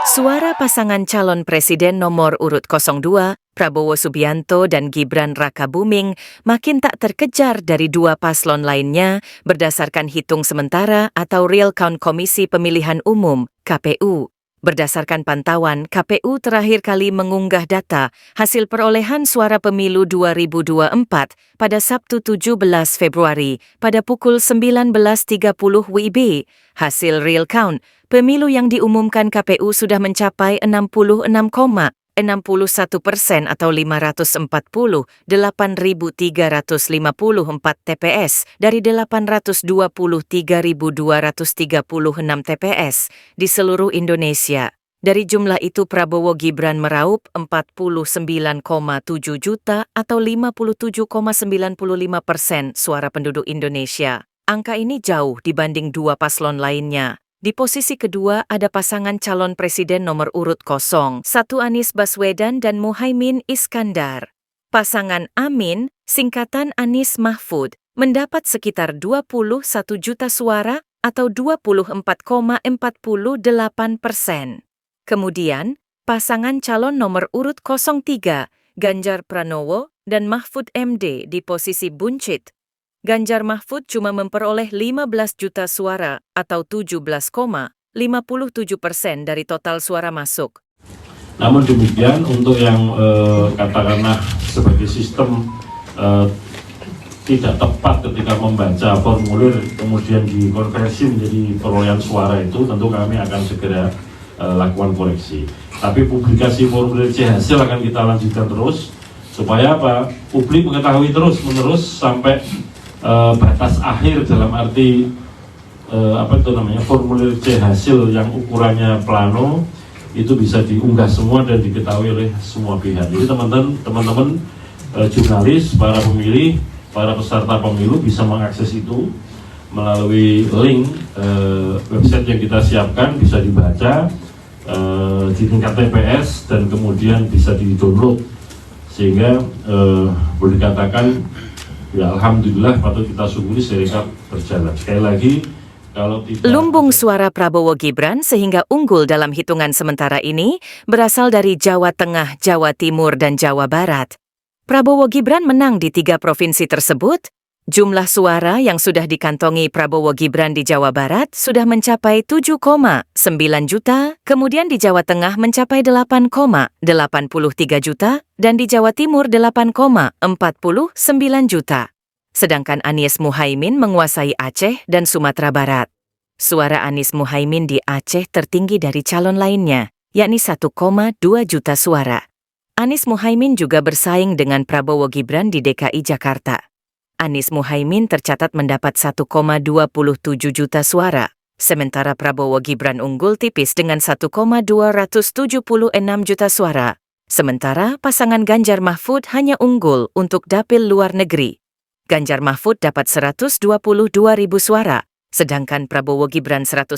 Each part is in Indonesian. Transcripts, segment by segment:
Suara pasangan calon presiden nomor urut 02, Prabowo Subianto dan Gibran Rakabuming makin tak terkejar dari dua paslon lainnya berdasarkan hitung sementara atau real count Komisi Pemilihan Umum, KPU. Berdasarkan pantauan, KPU terakhir kali mengunggah data hasil perolehan suara pemilu 2024 pada Sabtu 17 Februari pada pukul 19.30 WIB. Hasil real count pemilu yang diumumkan KPU sudah mencapai 66,61% atau 540.8.354 TPS dari 823.236 TPS di seluruh Indonesia. Dari jumlah itu Prabowo Gibran meraup 49,7 juta atau 57,95% suara penduduk Indonesia. Angka ini jauh dibanding dua paslon lainnya. Di posisi kedua ada pasangan calon presiden nomor urut 01 Anies Baswedan dan Muhaimin Iskandar. Pasangan Amin, singkatan Anies Mahfud, mendapat sekitar 21 juta suara atau 24,48%. Kemudian, pasangan calon nomor urut 03 Ganjar Pranowo dan Mahfud MD di posisi buncit. Ganjar Mahfud cuma memperoleh 15 juta suara atau 17,57% dari total suara masuk. Namun demikian untuk yang katakanlah sebagai sistem tidak tepat ketika membaca formulir kemudian dikonversi menjadi perolehan suara itu, tentu kami akan segera lakukan koreksi. Tapi publikasi formulir C hasil akan kita lanjutkan terus supaya apa? Publik mengetahui terus-menerus sampai batas akhir dalam arti formulir C hasil yang ukurannya plano itu bisa diunggah semua dan diketahui oleh semua pihak. Jadi teman-teman jurnalis, para pemilih, para peserta pemilu bisa mengakses itu melalui link website yang kita siapkan, bisa dibaca di tingkat TPS dan kemudian bisa di-download sehingga boleh dikatakan ya alhamdulillah patut kita syukuri Sirekap berjalan. Sekali lagi, kalau tidak... Lumbung suara Prabowo Gibran sehingga unggul dalam hitungan sementara ini berasal dari Jawa Tengah, Jawa Timur, dan Jawa Barat. Prabowo Gibran menang di 3 provinsi tersebut. Jumlah suara yang sudah dikantongi Prabowo Gibran di Jawa Barat sudah mencapai 7,9 juta, kemudian di Jawa Tengah mencapai 8,83 juta, dan di Jawa Timur 8,49 juta. Sedangkan Anies Muhaimin menguasai Aceh dan Sumatera Barat. Suara Anies Muhaimin di Aceh tertinggi dari calon lainnya, yakni 1,2 juta suara. Anies Muhaimin juga bersaing dengan Prabowo Gibran di DKI Jakarta. Anies Muhaimin tercatat mendapat 1,27 juta suara, sementara Prabowo Gibran unggul tipis dengan 1,276 juta suara. Sementara pasangan Ganjar Mahfud hanya unggul untuk dapil luar negeri. Ganjar Mahfud dapat 122.000 suara, sedangkan Prabowo Gibran 119.000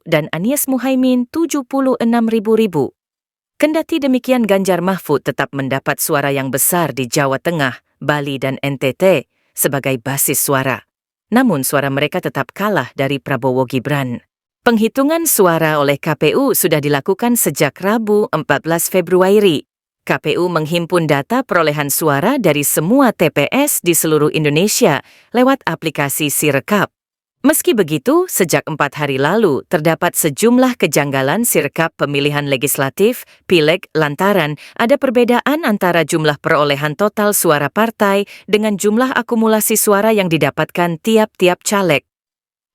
dan Anies Muhaimin 76.000. Kendati demikian Ganjar Mahfud tetap mendapat suara yang besar di Jawa Tengah, Bali, dan NTT sebagai basis suara. Namun suara mereka tetap kalah dari Prabowo Gibran. Penghitungan suara oleh KPU sudah dilakukan sejak Rabu 14 Februari. KPU menghimpun data perolehan suara dari semua TPS di seluruh Indonesia lewat aplikasi Sirekap. Meski begitu, sejak 4 hari lalu terdapat sejumlah kejanggalan Sirekap pemilihan legislatif, Pileg, lantaran ada perbedaan antara jumlah perolehan total suara partai dengan jumlah akumulasi suara yang didapatkan tiap-tiap caleg.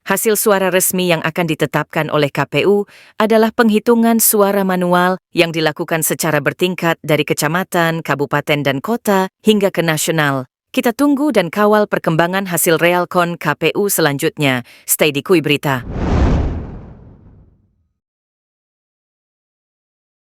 Hasil suara resmi yang akan ditetapkan oleh KPU adalah penghitungan suara manual yang dilakukan secara bertingkat dari kecamatan, kabupaten, dan kota hingga ke nasional. Kita tunggu dan kawal perkembangan hasil realkon KPU selanjutnya. Stay di Kui Berita.